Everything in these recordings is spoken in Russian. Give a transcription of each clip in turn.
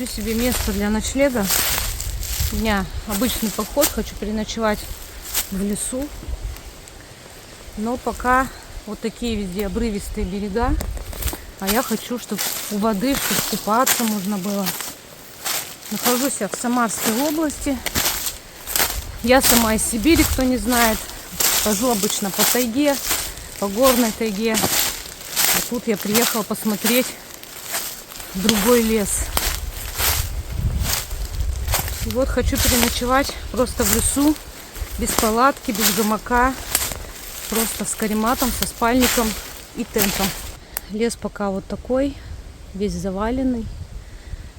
ищу себе место для ночлега. У меня обычный поход, хочу переночевать в лесу. Но пока вот такие везде обрывистые берега. А я хочу, чтобы у воды, чтобы купаться можно было. Нахожусь я в Самарской области. Я сама из Сибири, кто не знает. Хожу обычно по тайге, по горной тайге. А тут я приехала посмотреть другой лес. И вот хочу переночевать просто в лесу, без палатки, без гамака. Просто с карематом, со спальником и тентом. Лес пока вот такой, весь заваленный.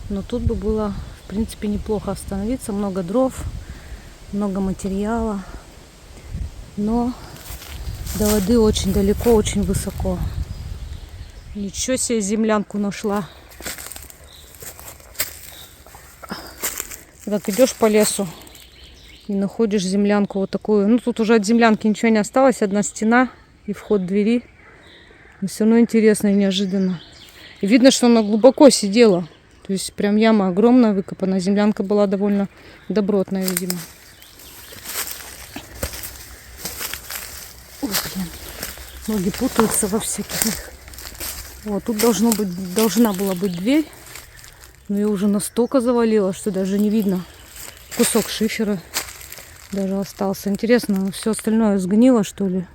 Но тут бы было, в принципе, неплохо остановиться. Много дров, много материала. Но до воды очень далеко, очень высоко. Ничего себе, землянку нашла. Так идешь по лесу и находишь землянку вот такую. Ну, тут уже от землянки ничего не осталось. Одна стена и вход двери. Но все равно интересно и неожиданно. И видно, что она глубоко сидела. То есть прям яма огромная выкопана. Землянка была довольно добротная, видимо. Ой, блин. Ноги путаются во всяких. Вот, тут должна была быть дверь. Но ее уже настолько завалило, что даже не видно. Кусок шифера даже остался. Интересно, все остальное сгнило, что ли?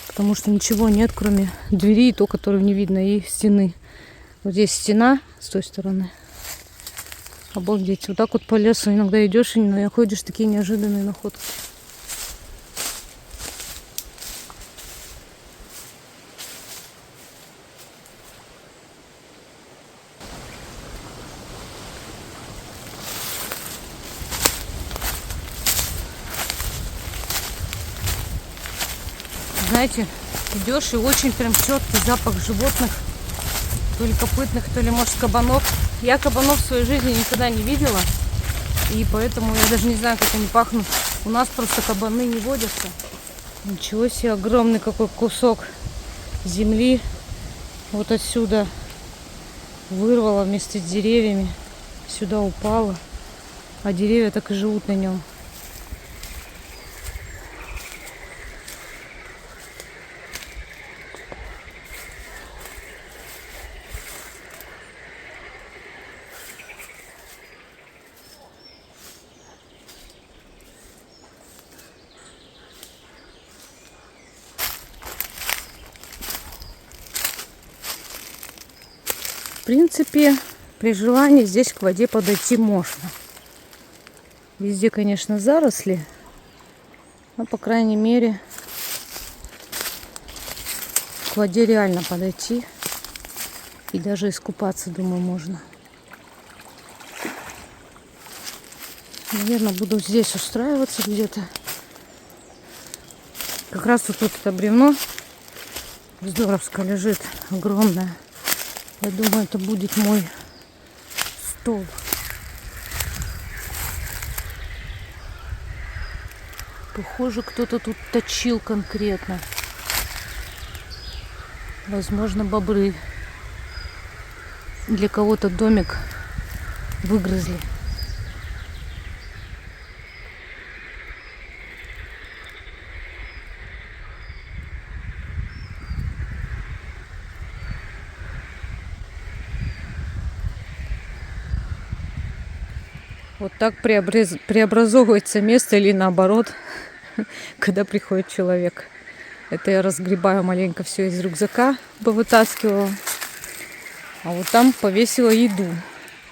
Потому что ничего нет, кроме двери, то, которую не видно, и стены. Вот здесь стена с той стороны. Обалдеть. Вот так вот по лесу иногда идешь и находишь такие неожиданные находки. Знаете, идешь и очень прям четкий запах животных, то ли копытных, то ли, может, кабанов. Я кабанов в своей жизни никогда не видела, и поэтому я даже не знаю, как они пахнут. У нас просто кабаны не водятся. Ничего себе, огромный какой кусок земли вот отсюда вырвало вместе с деревьями, сюда упало, а деревья так и живут на нем. В принципе, при желании здесь к воде подойти можно. Везде, конечно, заросли, но, по крайней мере, к воде реально подойти. И даже искупаться, думаю, можно. Наверное, буду здесь устраиваться где-то. Как раз вот тут это бревно здоровско лежит, огромное. Я думаю, это будет мой стол. Похоже, кто-то тут точил конкретно. Возможно, бобры. Для кого-то домик выгрызли. Вот так преобразовывается место или наоборот, когда приходит человек. Это я разгребаю маленько все из рюкзака, повытаскивала. А вот там повесила еду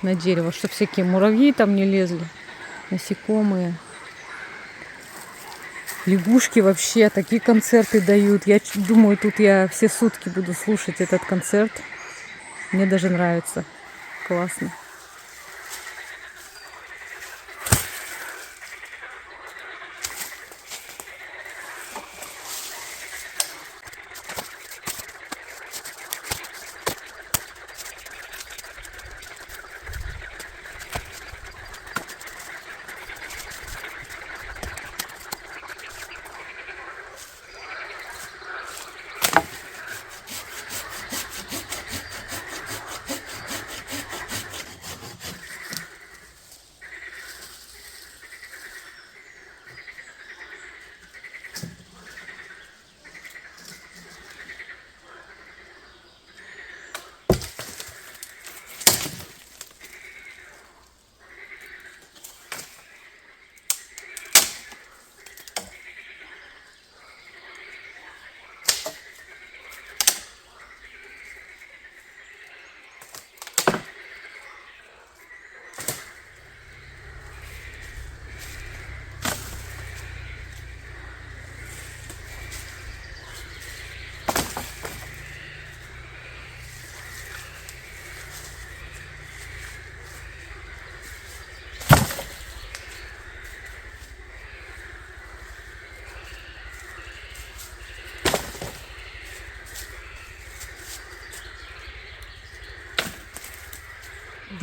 на дерево, чтобы всякие муравьи там не лезли, насекомые. Лягушки вообще такие концерты дают. Я думаю, тут я все сутки буду слушать этот концерт. Мне даже нравится. Классно.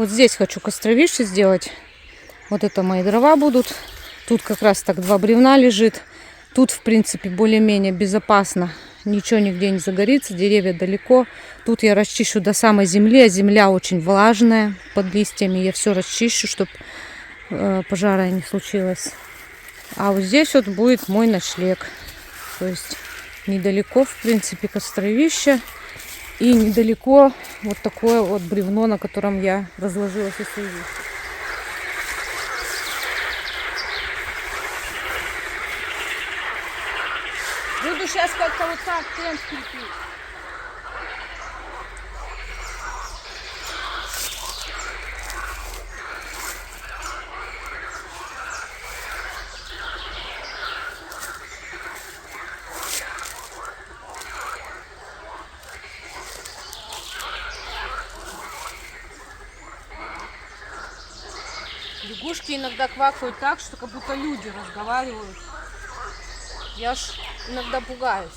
Вот здесь хочу костровище сделать. Вот это мои дрова будут. Тут как раз так 2 бревна лежит. Тут, в принципе, более-менее безопасно. Ничего нигде не загорится, деревья далеко. Тут я расчищу до самой земли, а земля очень влажная под листьями. Я все расчищу, чтобы пожара не случилось. А вот здесь вот будет мой ночлег. То есть недалеко, в принципе, костровище. И недалеко вот такое вот бревно, на котором я разложила все свои вещи. Буду сейчас как-то вот так тент крепить. Лягушки иногда квакают так, что как будто люди разговаривают. Я аж иногда пугаюсь.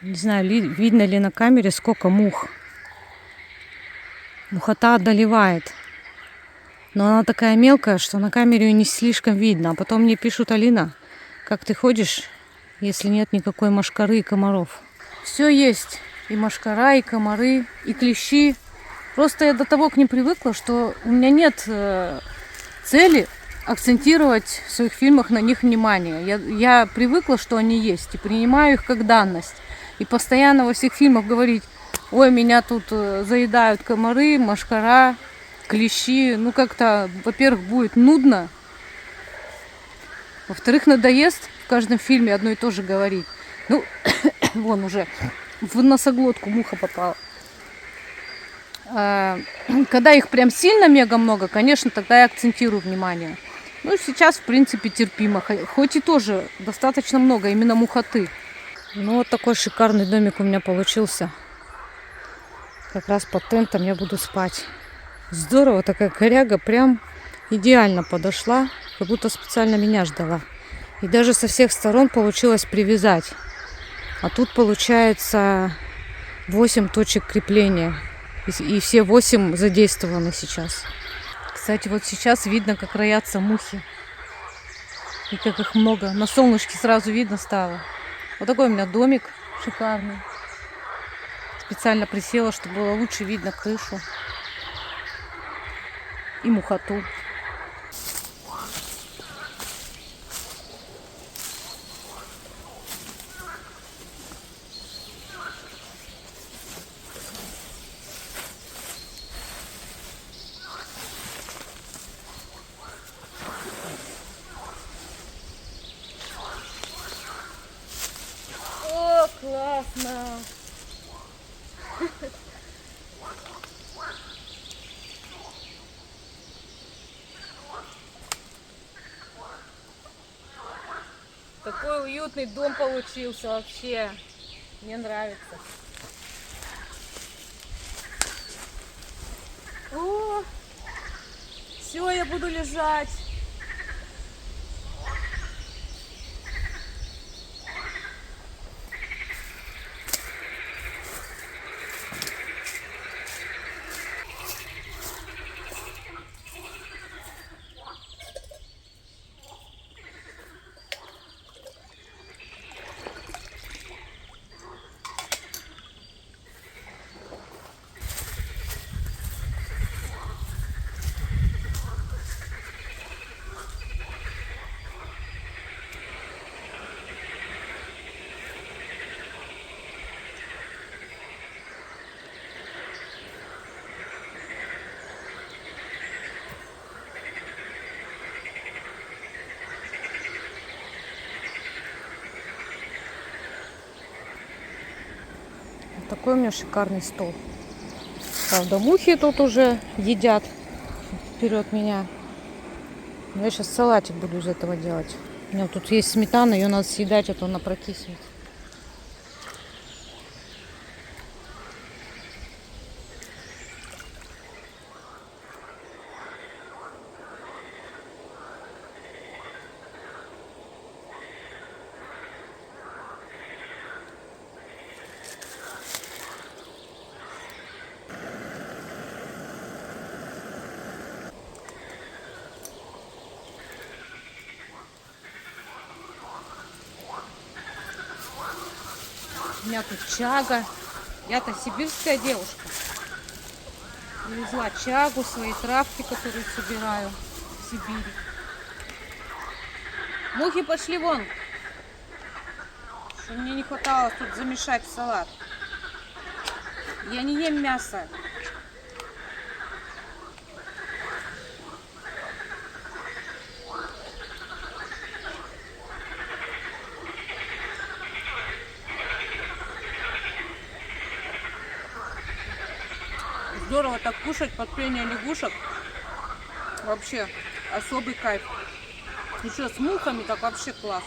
Не знаю, видно ли на камере, сколько мух. Мухота одолевает. Но она такая мелкая, что на камере ее не слишком видно. А потом мне пишут: Алина, как ты ходишь, если нет никакой мошкары и комаров? Все есть. И мошкара, и комары, и клещи. Просто я до того к ним привыкла, что у меня нет цели акцентировать в своих фильмах на них внимание. Я привыкла, что они есть, и принимаю их как данность. И постоянно во всех фильмах говорить: ой, меня тут заедают комары, мошкара, клещи. Ну, как-то, во-первых, будет нудно. Во-вторых, надоест в каждом фильме одно и то же говорить. Ну, вон уже в носоглотку муха попала. Когда их прям сильно мега много, конечно, тогда я акцентирую внимание. Ну, сейчас, в принципе, терпимо. Хоть и тоже достаточно много именно мухоты. Ну, вот такой шикарный домик у меня получился. Как раз под тентом я буду спать. Здорово, такая коряга прям идеально подошла. Как будто специально меня ждала. И даже со всех сторон получилось привязать. А тут получается 8 точек крепления. И все 8 задействованы сейчас. Кстати, вот сейчас видно, как роятся мухи. И как их много. На солнышке сразу видно стало. Вот такой у меня домик шикарный. Специально присела, чтобы было лучше видно крышу и мухоту. О, классно! Такой уютный дом получился вообще. Мне нравится. О, все, я буду лежать. такой у меня шикарный стол. Правда, мухи тут уже едят вперед меня. Но я сейчас салатик буду из этого делать. У меня тут есть сметана, ее надо съедать, а то она прокиснет. У меня тут чага. Я-то сибирская девушка. Привезла чагу, свои травки, которые собираю в Сибири. Мухи пошли вон. Что мне не хватало тут замешать в салат. Я не ем мясо. Здорово так кушать под пение лягушек. Вообще особый кайф. Еще с мухами так вообще класс.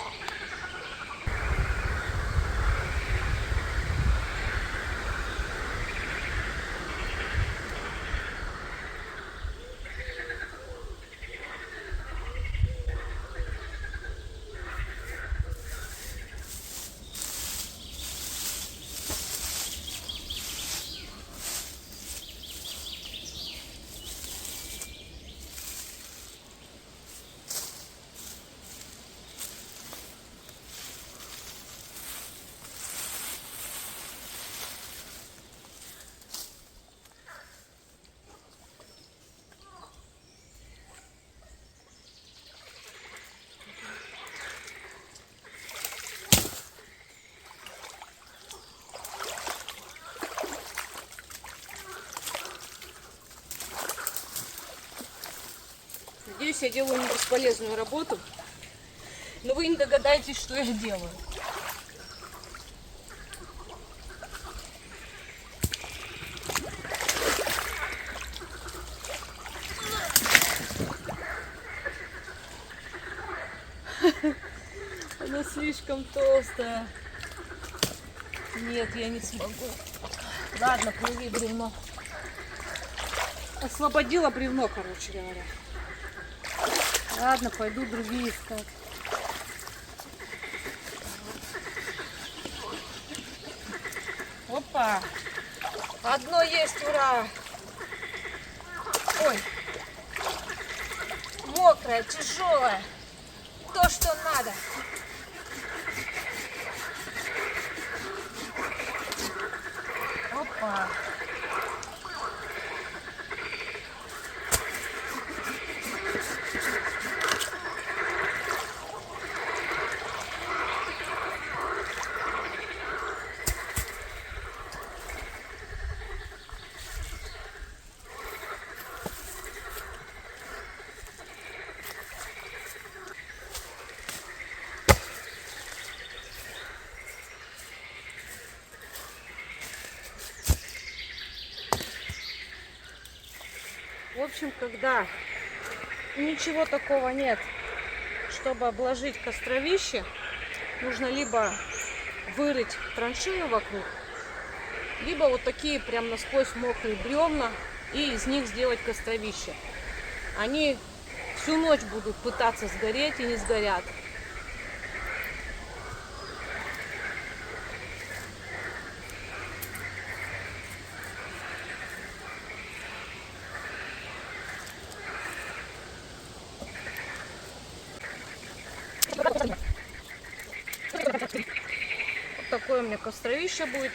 Надеюсь, я делаю не бесполезную работу, но вы не догадаетесь, что я делаю. Она слишком толстая. Нет, я не смогу. Ладно, плыви, бревно. Освободила бревно, короче говоря. Ладно, пойду другие искать. Опа! Одно есть, ура! Ой! Мокраое, тяжелое. То, что надо. Опа! В общем, когда ничего такого нет, чтобы обложить костровище, нужно либо вырыть траншею вокруг, либо вот такие прям насквозь мокрые бревна и из них сделать костровище. Они всю ночь будут пытаться сгореть и не сгорят. Вот такое у меня костровище будет,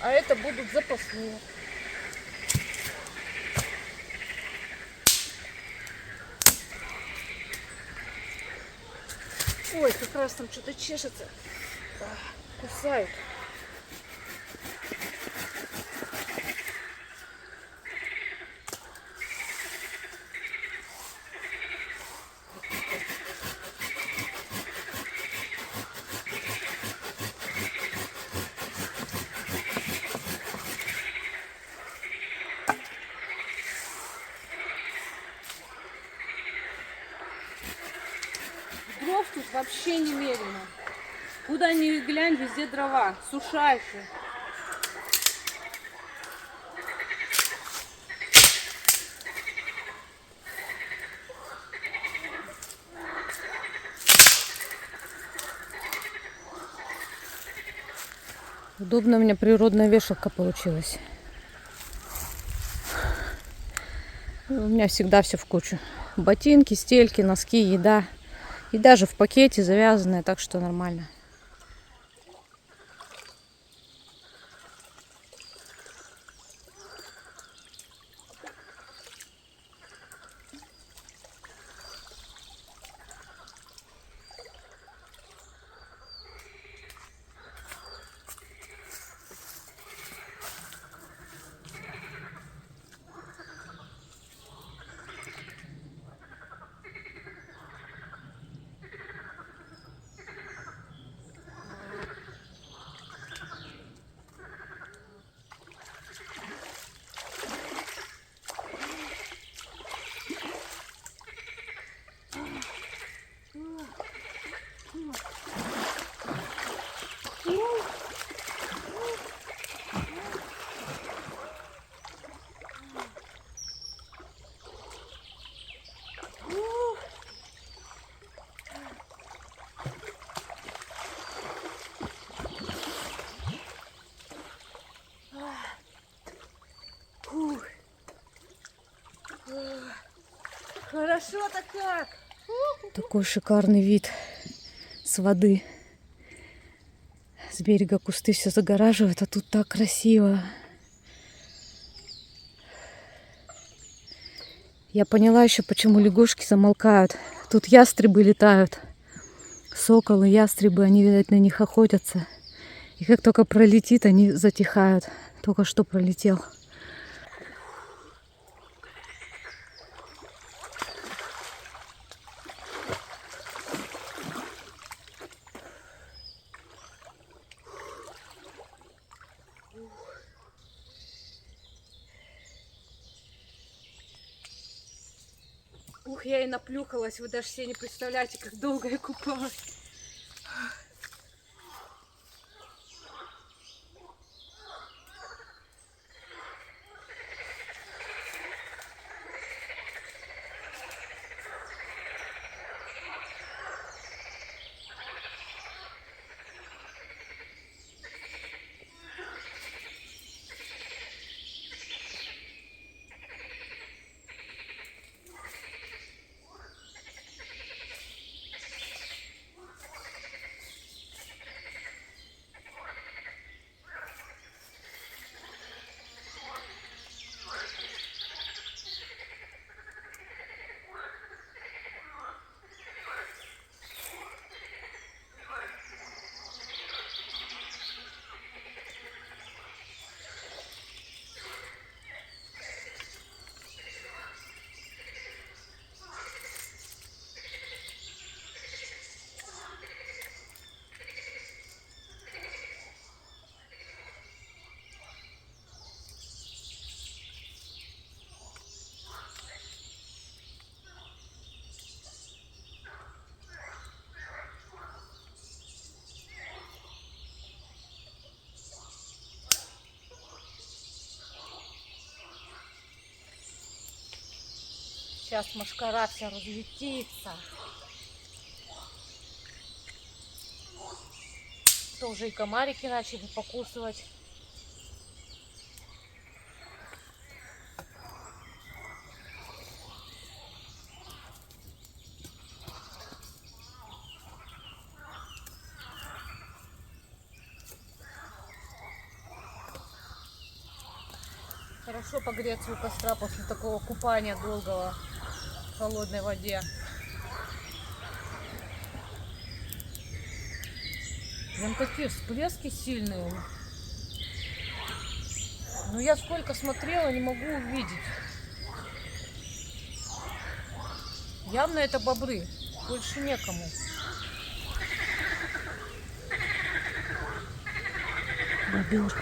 а это будут запасные. Ой, как раз там что-то чешется. Кусают. тут вообще немерено. Куда ни глянь, везде дрова. Сушайшие. Удобно, у меня природная вешалка получилась. У меня всегда все в кучу. Ботинки, стельки, носки, еда. И даже в пакете завязанная, так что нормально. Хорошо-то как! Такой шикарный вид с воды. С берега кусты все загораживают, а тут так красиво. Я поняла еще, почему лягушки замолкают. Тут ястребы летают. Соколы, ястребы, они, видать, на них охотятся. И как только пролетит, они затихают. Только что пролетел. Ух, я и наплюхалась. Вы даже себе не представляете, как долго я купалась. Сейчас мошкара вся разлетится. Тоже и комарики начали покусывать. Хорошо погреться у костра после такого купания долгого в холодной воде. Прям такие всплески сильные. Но я сколько смотрела, не могу увидеть. Явно это бобры. Больше некому. Бобер.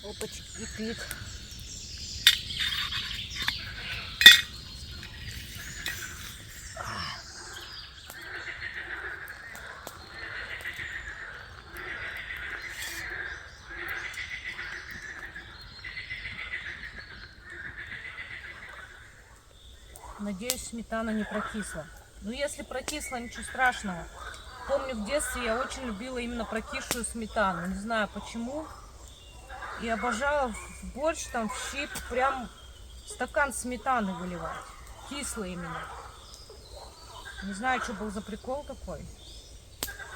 Опачки, и клик. Надеюсь, сметана не прокисла. Ну, если прокисла, ничего страшного. Помню, в детстве я очень любила именно прокисшую сметану. Не знаю почему. И обожала в борщ, там, в щи, прям стакан сметаны выливать. Кислый именно. Не знаю, что был за прикол такой.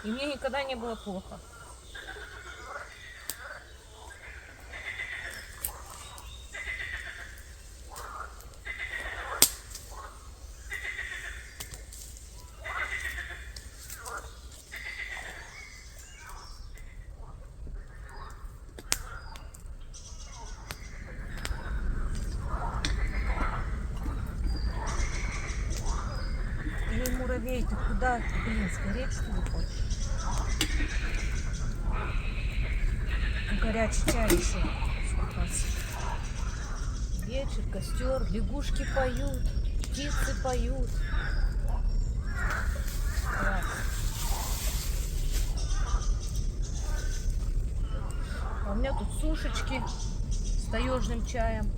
И мне никогда не было плохо. Эй, муравей, ты куда? Блин, сгореть что ли хочешь? Горячий чай еще. Вечер, костер, лягушки поют, птицы поют. Класс. А у меня тут сушечки с таежным чаем.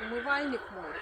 Умывальник мой.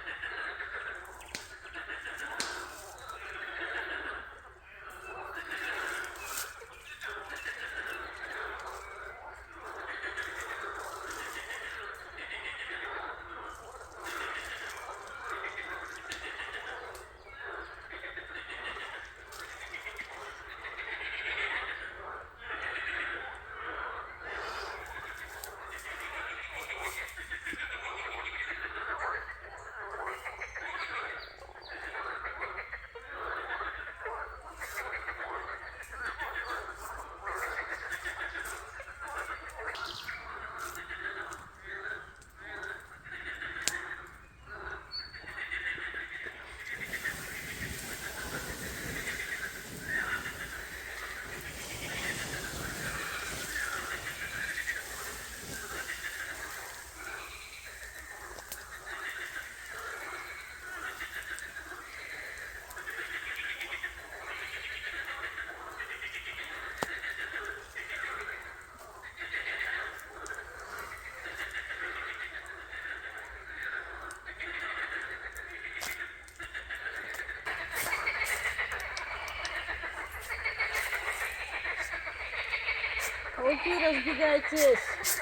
Пауки, разбегайтесь.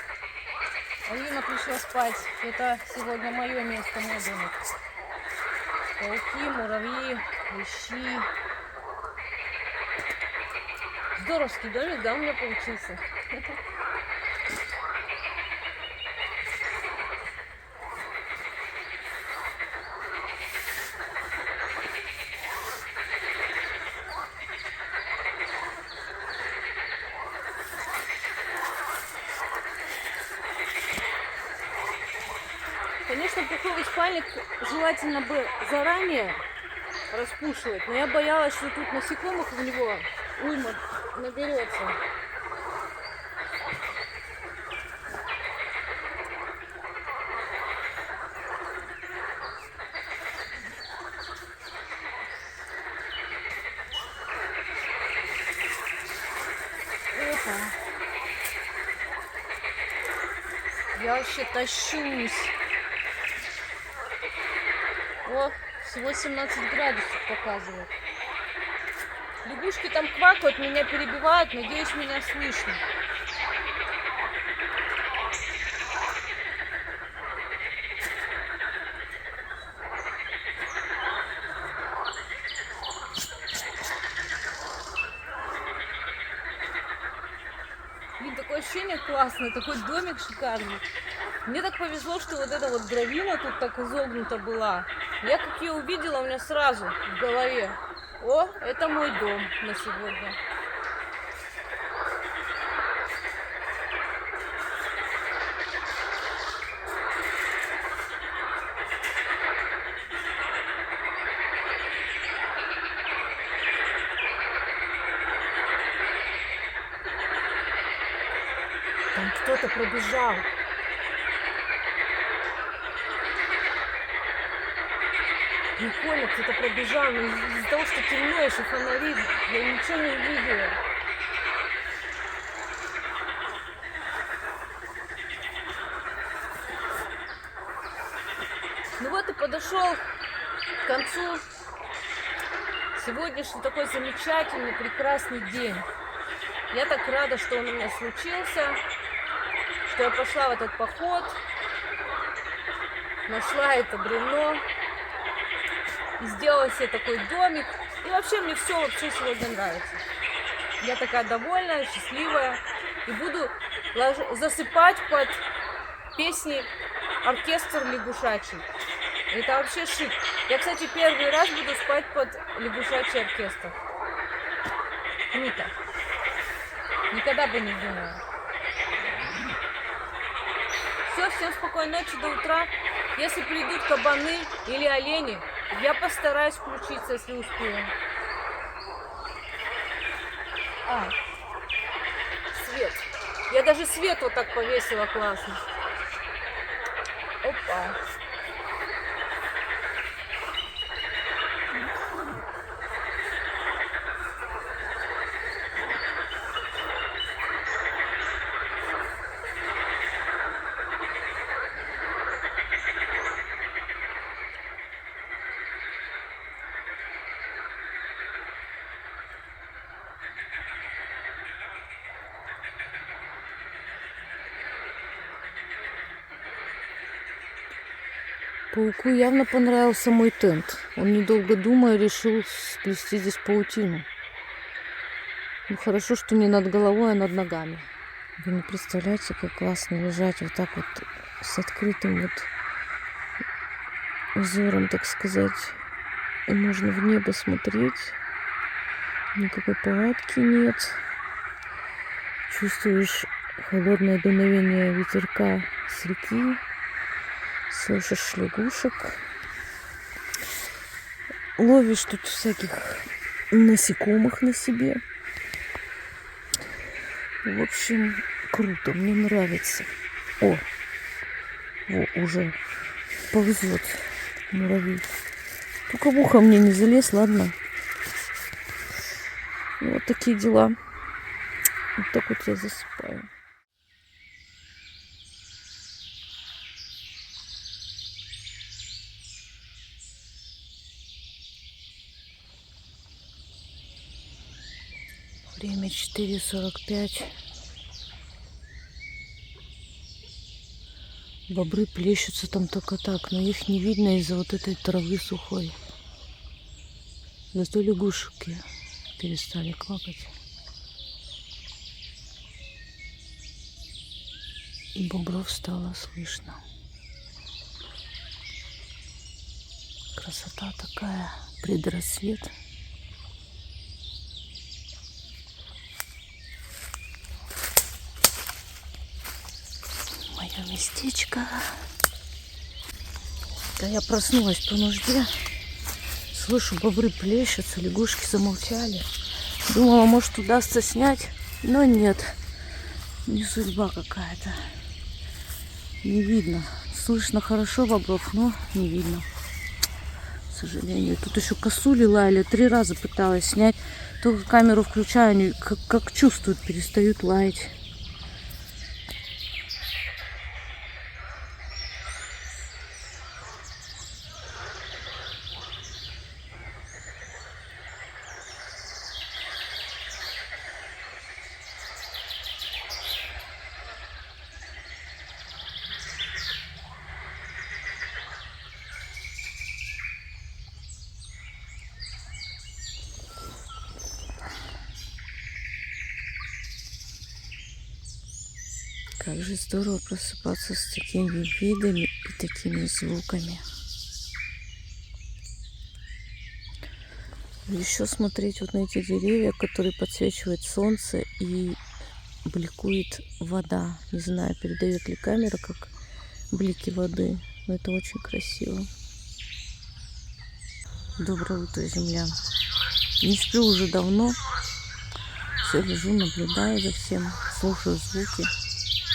Алина пришла спать. Это сегодня мое место, мой домик. Пауки, муравьи, клещи. Здоровский домик, да, у меня получился. Конечно, пуховый спальник желательно бы заранее распушивать, но я боялась, что тут насекомых в него уйма наберется. Опа. Я вообще тащусь. О, всего 17 градусов показывает. Лягушки там квакают, меня перебивают, надеюсь, меня слышно. Блин, такое ощущение классное, такой домик шикарный. Мне так повезло, что вот эта вот дровина тут так изогнута была. Я как ее увидела, у меня сразу в голове: о, это мой дом на сегодня. Там кто-то пробежал. Прикольно, кто-то пробежал, но из-за того, что темно, еще фонари, я ничего не увидела. Ну вот и подошел к концу сегодняшний такой замечательный, прекрасный день. Я так рада, что он у меня случился, что я пошла в этот поход, нашла это бревно и сделала себе такой домик. И вообще мне все вообще сегодня нравится. Я такая довольная, счастливая. И буду засыпать под песни оркестр лягушачий. Это вообще шик. Я, кстати, первый раз буду спать под лягушачий оркестр. Круто. Никогда бы не думала. Все, всем спокойной ночи, до утра. Если придут кабаны или олени, я постараюсь включиться, если успею. Свет. Я даже свет вот так повесила классно. Опа. Пауку явно понравился мой тент. Он, недолго думая, решил сплести здесь паутину. Ну, хорошо, что не над головой, а над ногами. Вы не представляете, как классно лежать вот так вот с открытым вот взором, так сказать. И можно в небо смотреть. Никакой палатки нет. Чувствуешь холодное дуновение ветерка с реки. Слышишь лягушек. Ловишь тут всяких насекомых на себе. В общем, круто. Мне нравится. О, уже ползет муравей. Только в ухо мне не залез, ладно. Ну, вот такие дела. Вот так вот я засыпаю. Время 4:45. Бобры плещутся там только так, но их не видно из-за вот этой травы сухой. Зато лягушки перестали квакать. И бобров стало слышно. Красота такая, предрассвет. Мое местечко. Да я проснулась по нужде. Слышу, бобры плещутся, лягушки замолчали. Думала, может, удастся снять, но нет. Не судьба какая-то. Не видно. Слышно хорошо бобров, но не видно. К сожалению. Тут еще косули лаяли. 3 раза пыталась снять. Только камеру включаю, они как чувствуют, перестают лаять. Как же здорово просыпаться с такими видами и такими звуками. Еще смотреть вот на эти деревья, которые подсвечивает солнце и бликует вода. Не знаю, передает ли камера как блики воды, но это очень красиво. Доброе утро, земля. Не сплю уже давно. Все лежу, наблюдаю за всем, слушаю звуки.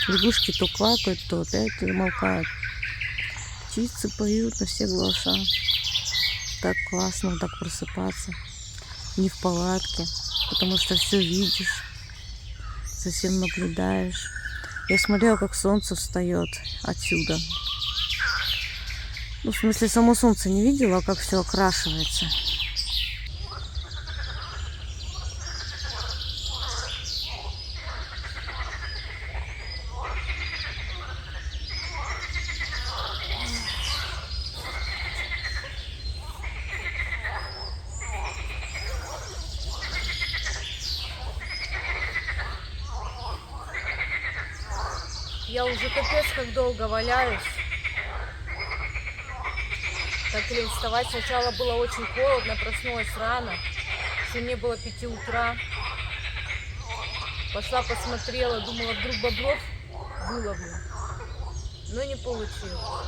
Лягушки то квакают, то опять замолкают. Птицы поют на все голоса. Так классно вот так просыпаться. Не в палатке, потому что все видишь, за всем наблюдаешь. Я смотрела, как солнце встает отсюда. Ну, в смысле, само солнце не видела, а как все окрашивается. Я уже капец как долго валяюсь. Так лень вставать. Сначала было очень холодно, проснулась рано. Еще не было 5 утра. Пошла посмотрела, думала, вдруг бобров выловлю. Но не получилось.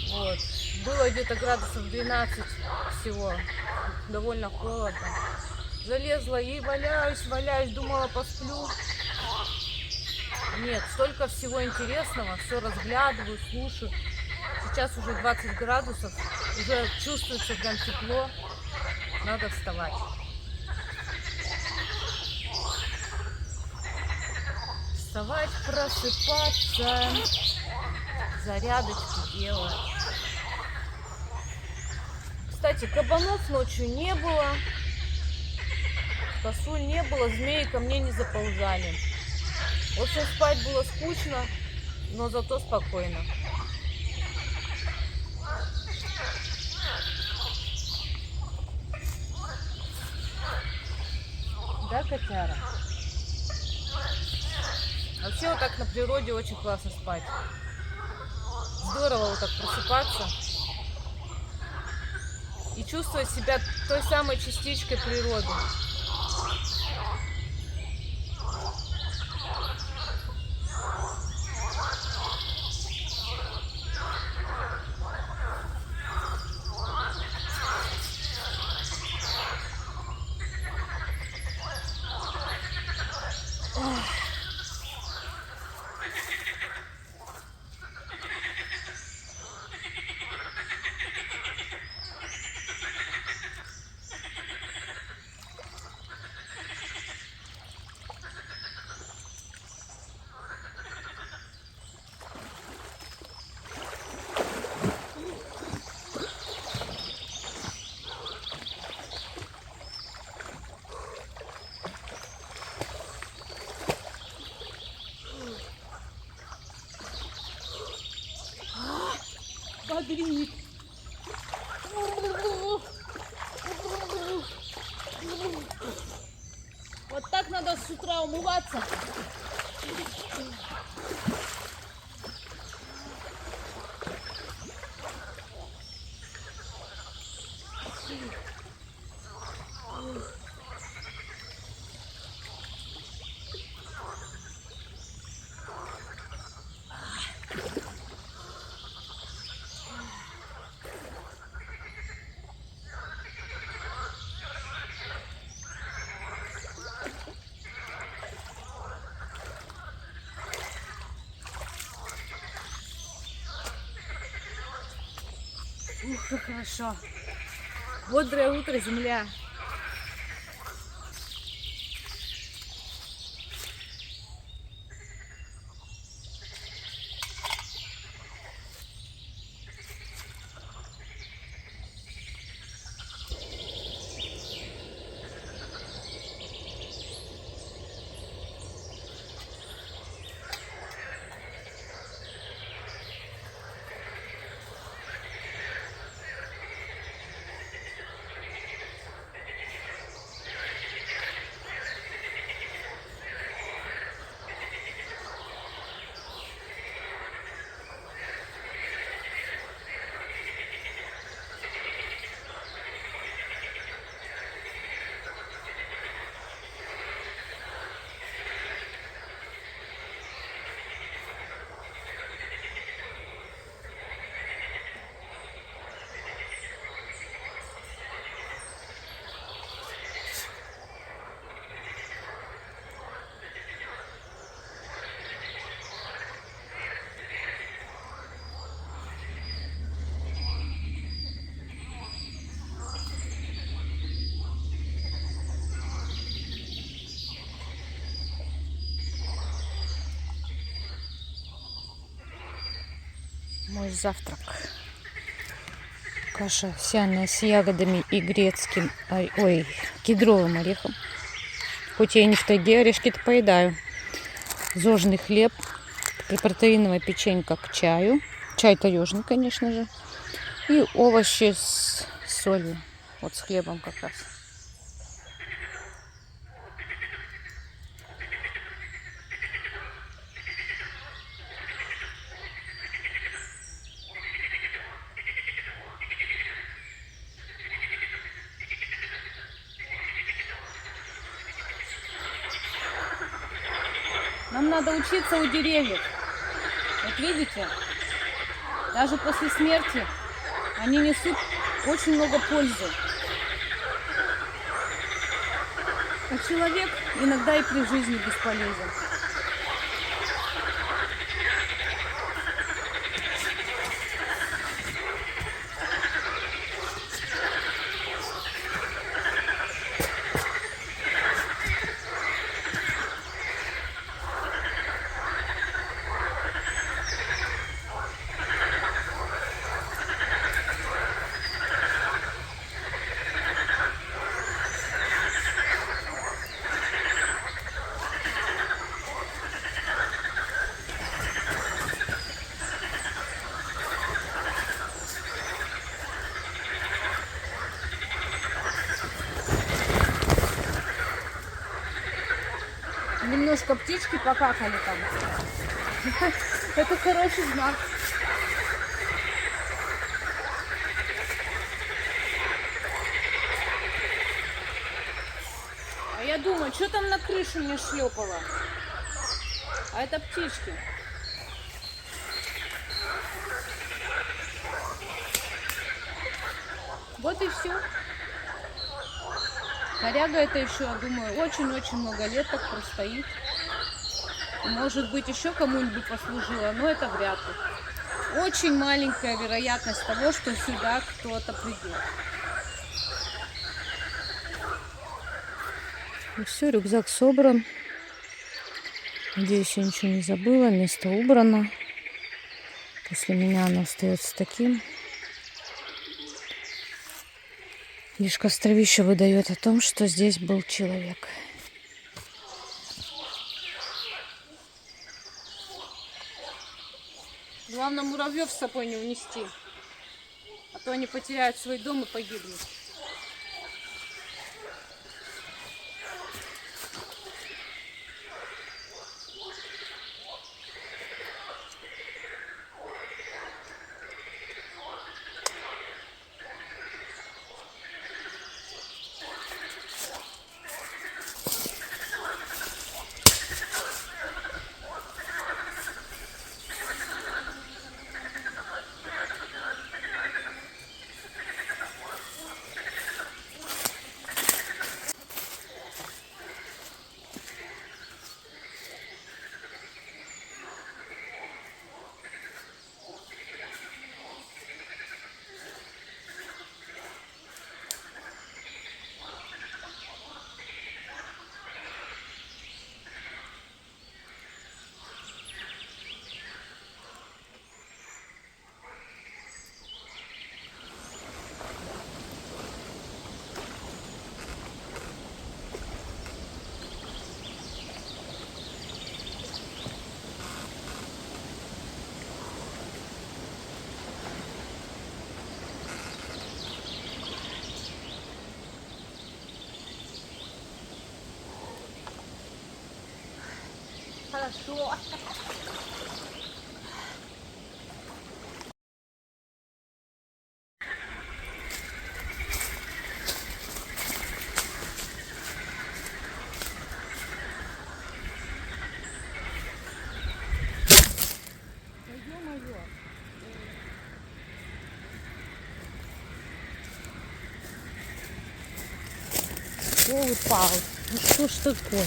Вот. Было где-то градусов 12 всего. Довольно холодно. Залезла и валяюсь, думала, посплю. Нет, столько всего интересного, все разглядываю, слушаю. Сейчас уже 20 градусов, уже чувствуется прям тепло, надо вставать. Вставать, просыпаться, зарядочку делать. Кстати, кабанов ночью не было, косуль не было, змеи ко мне не заползали. В общем, спать было скучно, но зато спокойно. Да, котяра? Вообще вот так на природе очень классно спать. Здорово вот так просыпаться и чувствовать себя той самой частичкой природы. Бодрит. Вот так надо с утра умываться. Ух, как хорошо. Бодрое утро, земля. наш завтрак. Каша овсяная с ягодами и грецким, кедровым орехом. Хоть я и не в тайге, орешки-то поедаю. Зожный хлеб, протеиновая печенька к чаю. Чай таежный, конечно же. И овощи с солью. Вот с хлебом как раз. Нам надо учиться у деревьев. Вот видите, даже после смерти они несут очень много пользы. А человек иногда и при жизни бесполезен. Немножко птички покакали там. Это хороший знак. А я думаю, что там на крыше мне шлепало? А это птички. Вот и все. Коряга это еще, я думаю, очень-очень много лет так простоит. Может быть, еще кому-нибудь послужила, но это вряд ли. Очень маленькая вероятность того, что сюда кто-то придет. Ну все, рюкзак собран. Надеюсь, я ничего не забыла. Место убрано. После меня оно остается таким. Лишь костровище выдает о том, что здесь был человек. Главное, муравьев с собой не унести, а то они потеряют свой дом и погибнут. Хорошо. Ё-моё. Упал. Ну что ж такое?